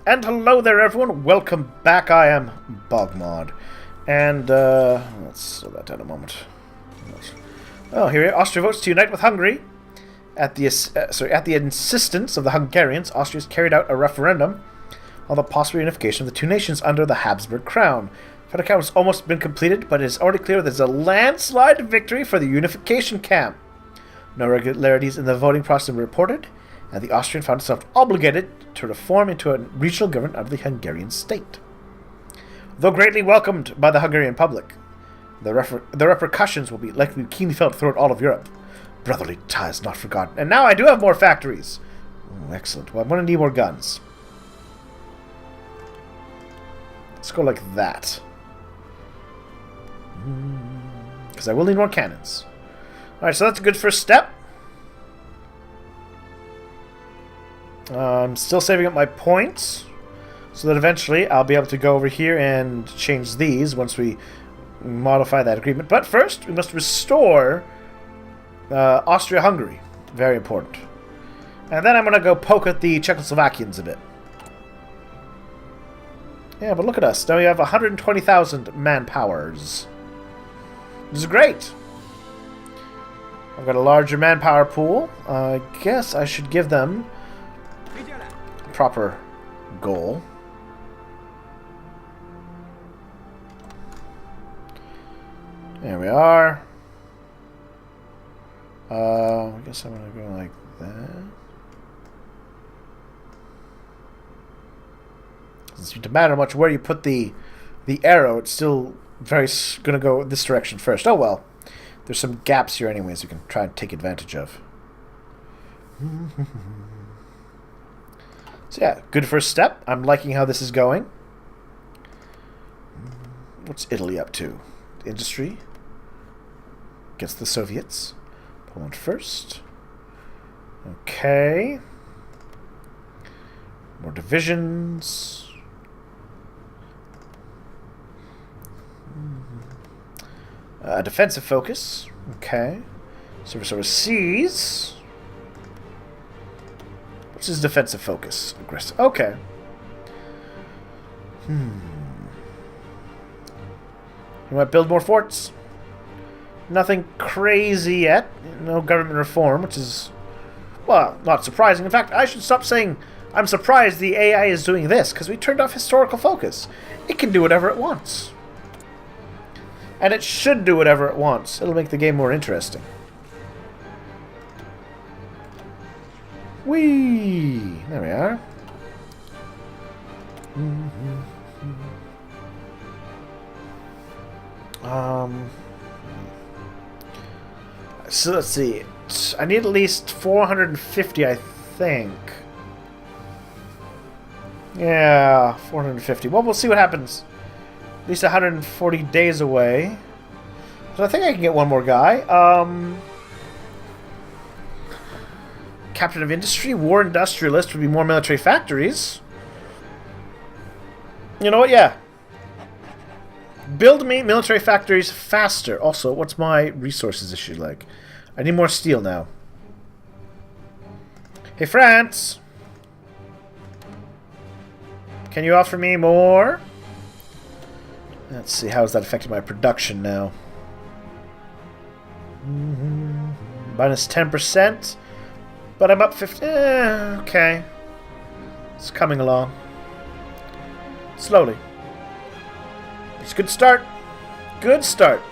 And hello there, everyone. Welcome back. I am BogMod, and let's slow that down a moment. Oh, here Austria votes to unite with Hungary. At the insistence of the Hungarians, Austria has carried out a referendum on the possible unification of the two nations under the Habsburg crown. The count has almost been completed, but it is already clear that there's a landslide victory for the unification camp. No irregularities in the voting process were reported, and the Austrian found itself obligated to reform into a regional government under the Hungarian state. Though greatly welcomed by the Hungarian public, the repercussions will be likely keenly felt throughout all of Europe. Brotherly ties not forgotten. And now I do have more factories. Oh, excellent. Well, I'm going to need more guns. Let's go like that. Because I will need more cannons. Alright, so that's a good first step. I'm still saving up my points, so that eventually I'll be able to go over here and change these once we modify that agreement. But first, we must restore Austria-Hungary. Very important. And then I'm going to go poke at the Czechoslovakians a bit. Yeah, but look at us. Now we have 120,000 manpowers. This is great. I've got a larger manpower pool. I guess I should give them proper goal. There we are. I guess I'm going to go like that. Doesn't seem to matter much where you put the arrow. It's still very going to go this direction first. Oh well. There's some gaps here anyways we can try and take advantage of. So yeah, good first step. I'm liking how this is going. What's Italy up to? Industry. Against the Soviets. Poland first. Okay. More divisions. Defensive focus. Okay. Service overseas. What's his defensive focus? Aggressive. Okay. You might build more forts. Nothing crazy yet. No government reform, which is, well, not surprising. In fact, I should stop saying I'm surprised the AI is doing this, because we turned off historical focus. It can do whatever it wants. And it should do whatever it wants. It'll make the game more interesting. Whee! There we are. So let's see. I need at least 450, I think. Yeah, 450. Well, we'll see what happens. At least 140 days away. So I think I can get one more guy. Captain of Industry, War Industrialist would be more military factories. You know what? Yeah. Build me military factories faster. Also, what's my resources issue like? I need more steel now. Hey, France! Can you offer me more? Let's see, how is that affecting my production now? Minus 10%. But I'm up 50. Okay. It's coming along. Slowly. It's a good start. Good start.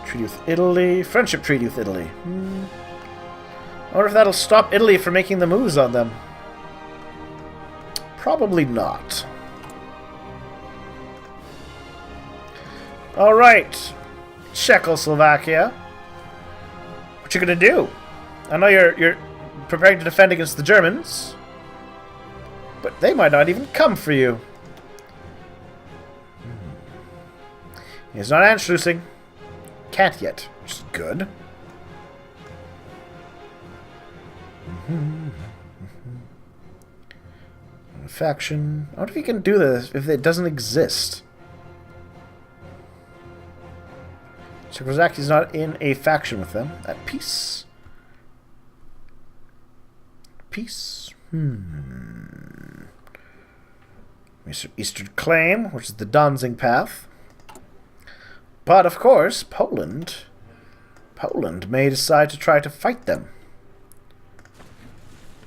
Treaty with Italy. Friendship treaty with Italy. I wonder if that'll stop Italy from making the moves on them. Probably not. Alright. Czechoslovakia. What you gonna do? I know you're preparing to defend against the Germans, but they might not even come for you. He's not Anschlussing. Can't yet, which is good. Faction. I wonder if you can do this if it doesn't exist. Czechoslovakia is not in a faction with them. At peace. peace. Eastern Claim, which is the Danzig path. But, of course, Poland may decide to try to fight them.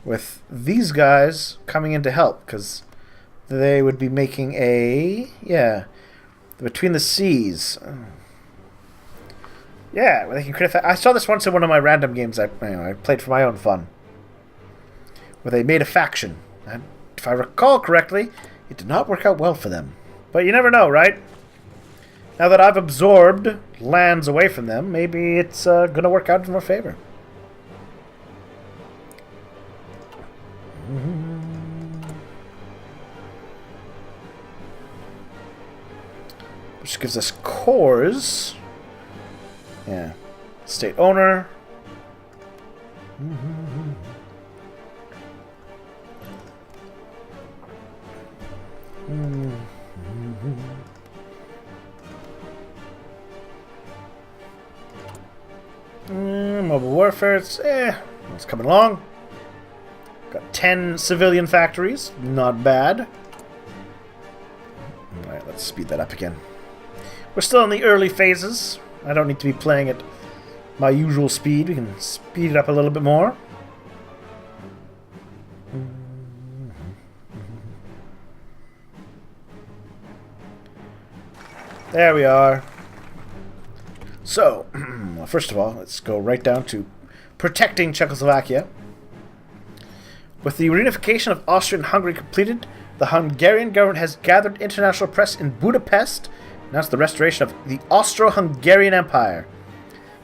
With these guys coming in to help, because they would be making a... Yeah. Between the Seas. Yeah, they can criticize. I saw this once in one of my random games I played for my own fun. Where they made a faction. And if I recall correctly, it did not work out well for them. But you never know, right? Now that I've absorbed lands away from them, maybe it's going to work out in our favor. Which gives us cores. Yeah. State owner. Mobile warfare, it's coming along. Got 10 civilian factories, not bad. Alright, let's speed that up again. We're still in the early phases. I don't need to be playing at my usual speed. We can speed it up a little bit more. There we are. So, first of all, let's go right down to protecting Czechoslovakia. With the reunification of Austria-Hungary completed, the Hungarian government has gathered international press in Budapest and announced the restoration of the Austro-Hungarian Empire.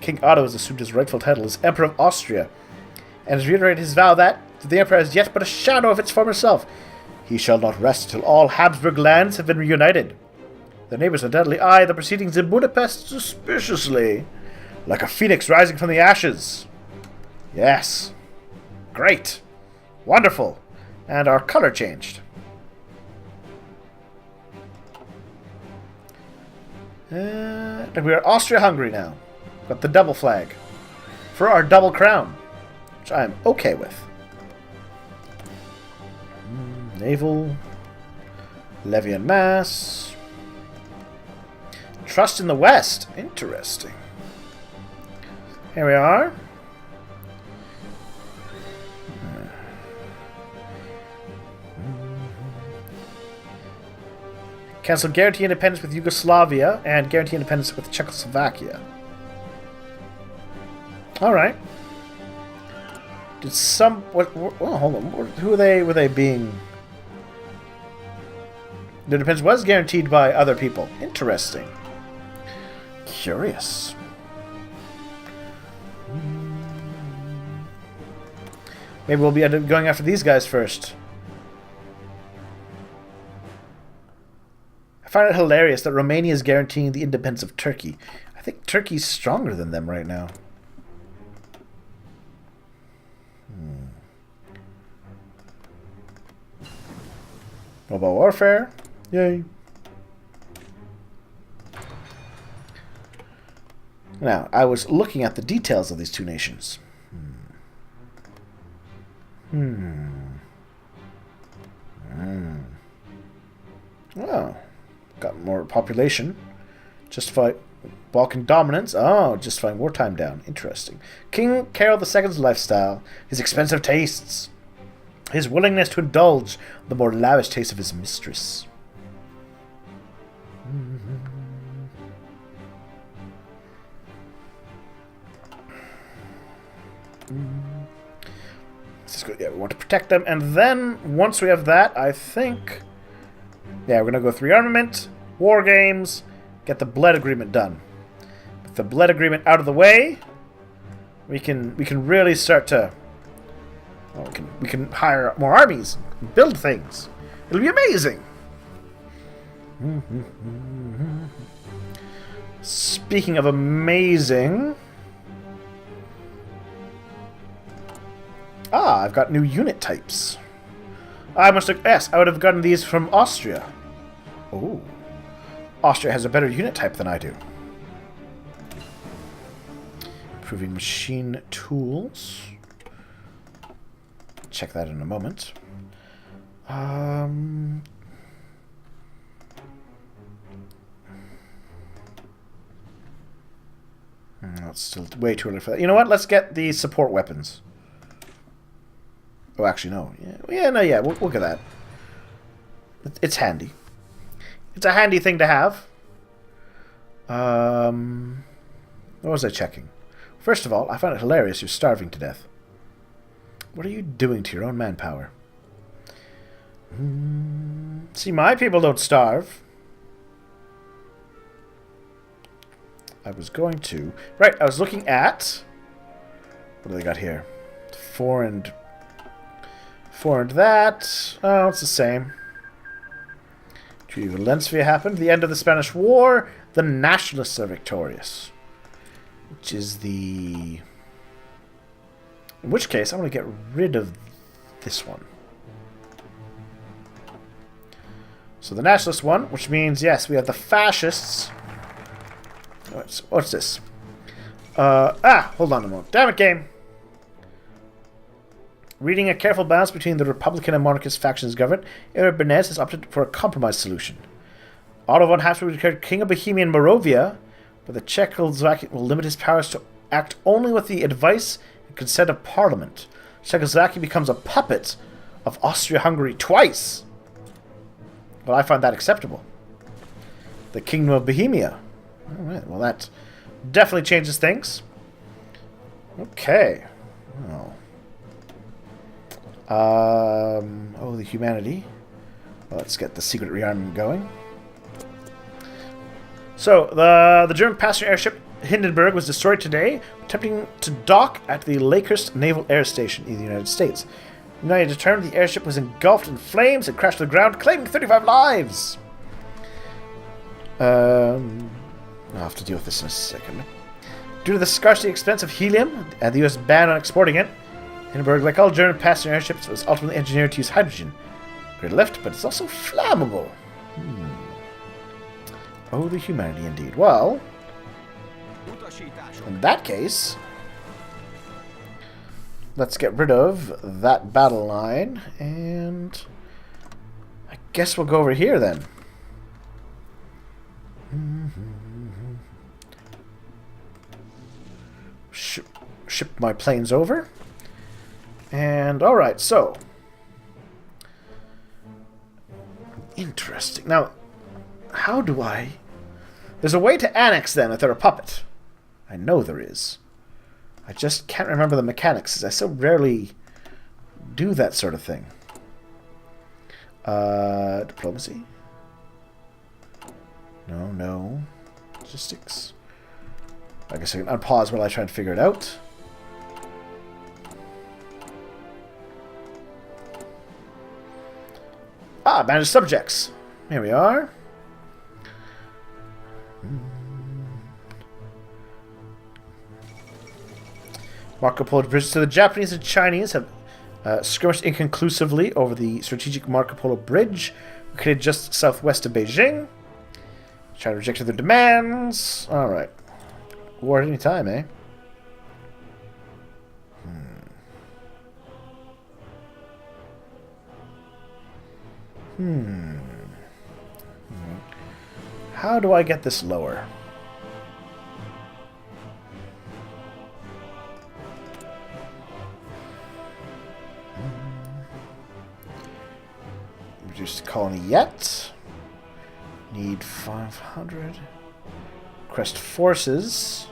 King Otto has assumed his rightful title as Emperor of Austria, and has reiterated his vow that the empire is yet but a shadow of its former self. He shall not rest till all Habsburg lands have been reunited. The neighbors undoubtedly eye the proceedings in Budapest suspiciously, like a phoenix rising from the ashes. Yes. Great. Wonderful. And our color changed. And we are Austria-Hungary now. Got the double flag. For our double crown. Which I am okay with. Naval. Levy en masse. Trust in the West. Interesting. Here we are. Cancel guarantee independence with Yugoslavia and guarantee independence with Czechoslovakia. Alright. Did some... oh, hold on. Who are they? Were they being... The independence was guaranteed by other people. Interesting. Curious. Maybe we'll be going after these guys first. I find it hilarious that Romania is guaranteeing the independence of Turkey. I think Turkey's stronger than them right now. Mobile warfare. Yay. Now, I was looking at the details of these two nations. Well, got more population. Justify Balkan dominance. Oh, justifying wartime down. Interesting. King Carol II's lifestyle, his expensive tastes, his willingness to indulge the more lavish taste of his mistress. This is good. Yeah, we want to protect them, and then once we have that, I think, yeah, we're gonna go 3 armament, war games, get the Bled agreement done. With the Bled agreement out of the way, we can really start to. Well, we can hire more armies, and build things. It'll be amazing. Speaking of amazing. Ah, I've got new unit types. I must have... Yes, I would have gotten these from Austria. Oh. Austria has a better unit type than I do. Improving machine tools. check that in a moment. It's still way too early for that. You know what? Let's get the support weapons. Oh, actually, no. Yeah, we'll get that. It's handy. It's a handy thing to have. What was I checking? First of all, I find it hilarious you're starving to death. What are you doing to your own manpower? See, my people don't starve. I was going to... Right, I was looking at... What do they got here? Four and that. Oh, it's the same. Treaty of Valencia happened. The end of the Spanish War. The Nationalists are victorious. Which is the... In which case, I'm going to get rid of this one. So the Nationalist one, which means, yes, we have the Fascists... What's this? Hold on a moment. Damn it, game! Reading a careful balance between the Republican and monarchist factions government, Emir Benez has opted for a compromise solution. Otto von Habsburg declared King of Bohemia and Moravia, but the Czechoslovakian will limit his powers to act only with the advice and consent of Parliament. Czechoslovakia becomes a puppet of Austria-Hungary twice. Well, I find that acceptable. The Kingdom of Bohemia. Alright, well that definitely changes things. Okay. The humanity. Well, let's get the secret rearmament going. So, the German passenger airship Hindenburg was destroyed today, attempting to dock at the Lakehurst Naval Air Station in the United States. United determined the airship was engulfed in flames and crashed to the ground, claiming 35 lives. I'll have to deal with this in a second. Due to the scarcity expense of helium and the U.S. ban on exporting it, Hindenburg, like all German passenger airships, was ultimately engineered to use hydrogen. Great lift, but it's also flammable. Oh, the humanity indeed. Well, in that case, let's get rid of that battle line, and I guess we'll go over here then. Ship my planes over. And, alright, so. Interesting. Now, how do I... There's a way to annex them if they're a puppet. I know there is. I just can't remember the mechanics, as I so rarely do that sort of thing. Diplomacy? No. Logistics? I guess I can unpause while I try and figure it out. Manage subjects. Here we are. Marco Polo bridges. So the Japanese and Chinese have skirmished inconclusively over the strategic Marco Polo Bridge, located just southwest of Beijing. China rejected their demands. Alright. War at any time, eh? How do I get this lower? Reduce the colony yet. Need 500. Crest forces.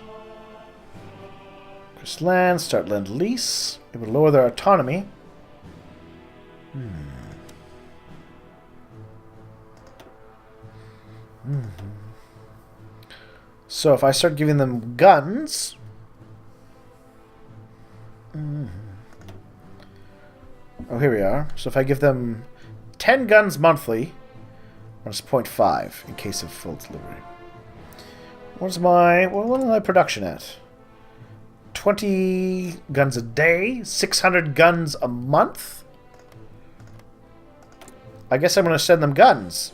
Crest land. Start lend lease. It would lower their autonomy. So if I start giving them guns... Oh, here we are. So if I give them 10 guns monthly, minus 0.5 in case of full delivery. What is my production at? 20 guns a day, 600 guns a month? I guess I'm going to send them guns.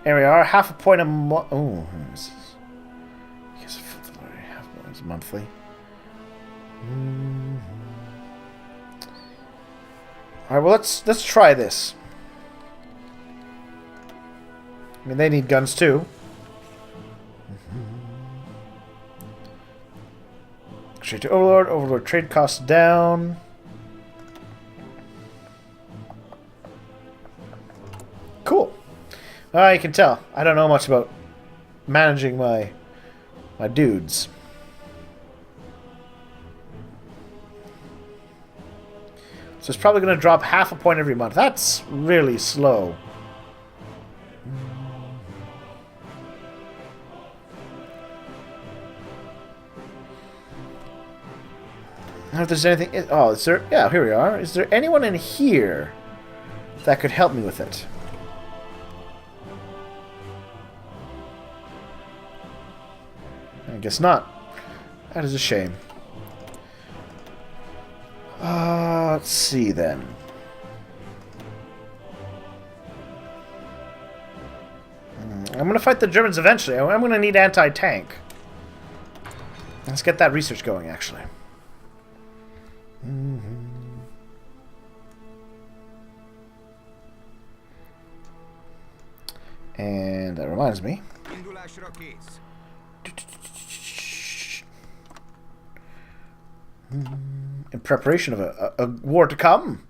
There we are. Half a point a month. Oh, yes, half a point is monthly. All right. Well, let's try this. I mean, they need guns too. Straight to Overlord. Overlord trade costs down. Cool. You can tell. I don't know much about managing my dudes. So it's probably going to drop half a point every month. That's really slow. I don't know if there's anything... Oh, is there... Yeah, here we are. Is there anyone in here that could help me with it? I guess not. That is a shame. Let's see then. I'm going to fight the Germans eventually. I'm going to need anti-tank. Let's get that research going, actually. And that reminds me. In preparation of a war to come.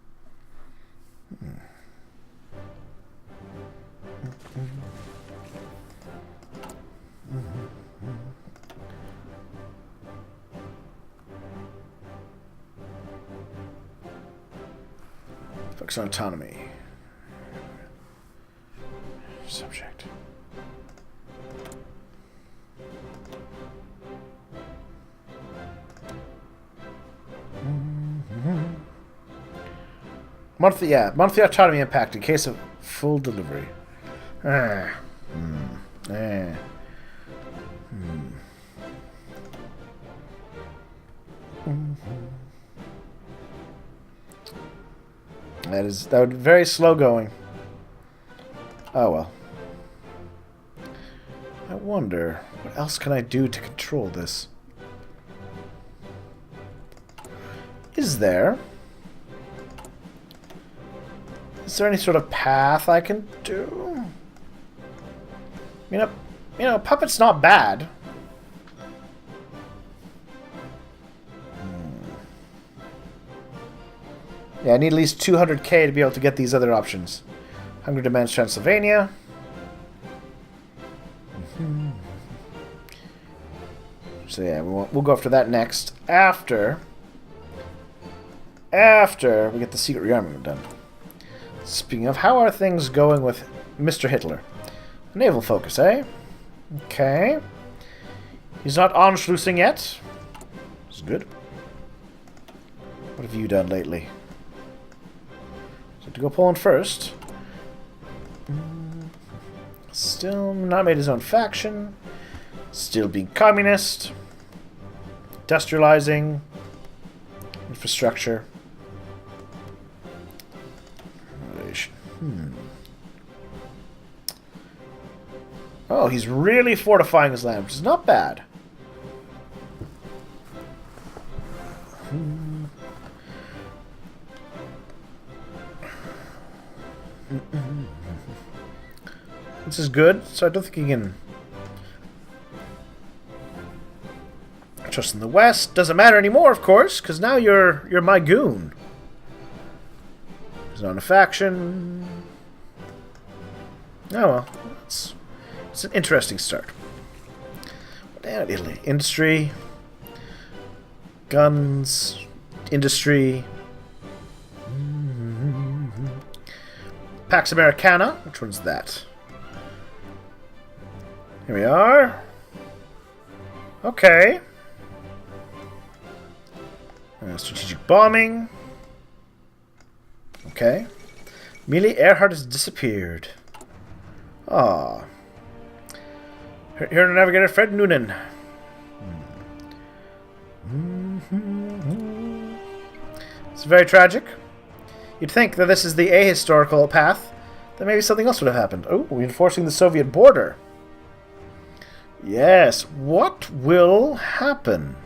Focus on autonomy. Subject. Monthly autonomy impact in case of full delivery. That would be very slow going. Oh well. I wonder what else can I do to control this? Is there any sort of path I can do? You know, puppet's not bad. Yeah, I need at least 200k to be able to get these other options. Hungary demands Transylvania. So yeah, we'll go after that next. After we get the secret rearmament done. Speaking of, how are things going with Mr. Hitler? Naval focus, eh? Okay. He's not Anschlussing yet. This is good. What have you done lately? So to go Poland first. Still not made his own faction. Still being communist. Industrializing. Infrastructure. Oh, he's really fortifying his land, which is not bad. This is good, so I don't think he can trust in the West. Doesn't matter anymore, of course, because now you're my goon. He's on a faction. Oh well, it's an interesting start. Down Italy, industry, guns, industry, Pax Americana. Which one's that? Here we are. Okay. Strategic bombing. Okay. Amelia Earhart has disappeared. Ah. Here, Navigator Fred Noonan. It's very tragic. You'd think that this is the ahistorical path, then maybe something else would have happened. Oh, reinforcing the Soviet border. Yes, what will happen?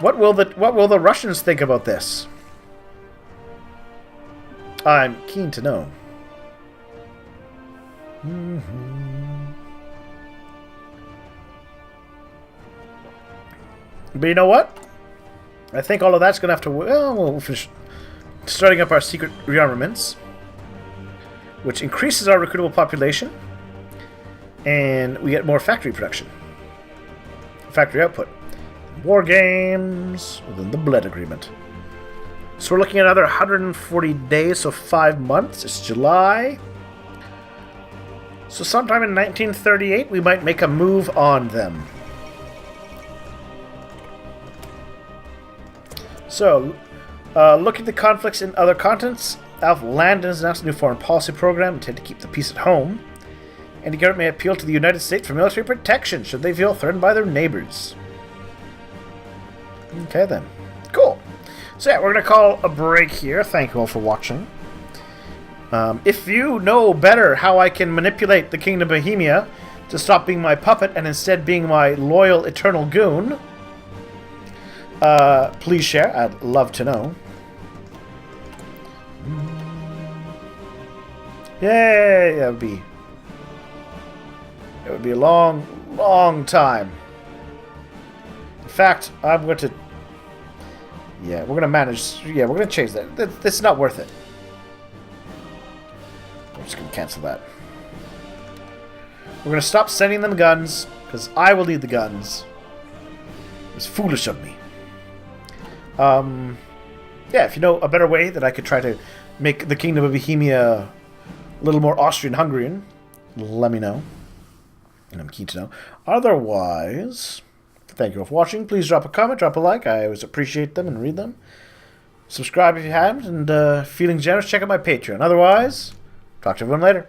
What will the Russians think about this? I'm keen to know. But you know what? I think all of that's going to have to... Well, we'll finish starting up our secret rearmaments, which increases our recruitable population, and we get more factory production. Factory output. War games within the Bled Agreement. So we're looking at another 140 days, so 5 months. It's July. So sometime in 1938, we might make a move on them. So, look at the conflicts in other continents. Alf Landon has announced a new foreign policy program intended to keep the peace at home. And the government may appeal to the United States for military protection should they feel threatened by their neighbors. Okay then. Cool. So yeah, we're going to call a break here. Thank you all for watching. If you know better how I can manipulate the Kingdom of Bohemia to stop being my puppet and instead being my loyal eternal goon, please share. I'd love to know. Yay! It would be a long, long time. In fact, I'm going to... Yeah, we're going to manage... Yeah, we're going to change that. It's not worth it. I'm just going to cancel that. We're going to stop sending them guns, because I will need the guns. It's foolish of me. Yeah, if you know a better way that I could try to make the Kingdom of Bohemia a little more Austrian-Hungarian, let me know. And I'm keen to know. Otherwise, thank you all for watching. Please drop a comment, drop a like. I always appreciate them and read them. Subscribe if you haven't, and feeling generous, check out my Patreon. Otherwise, talk to everyone later.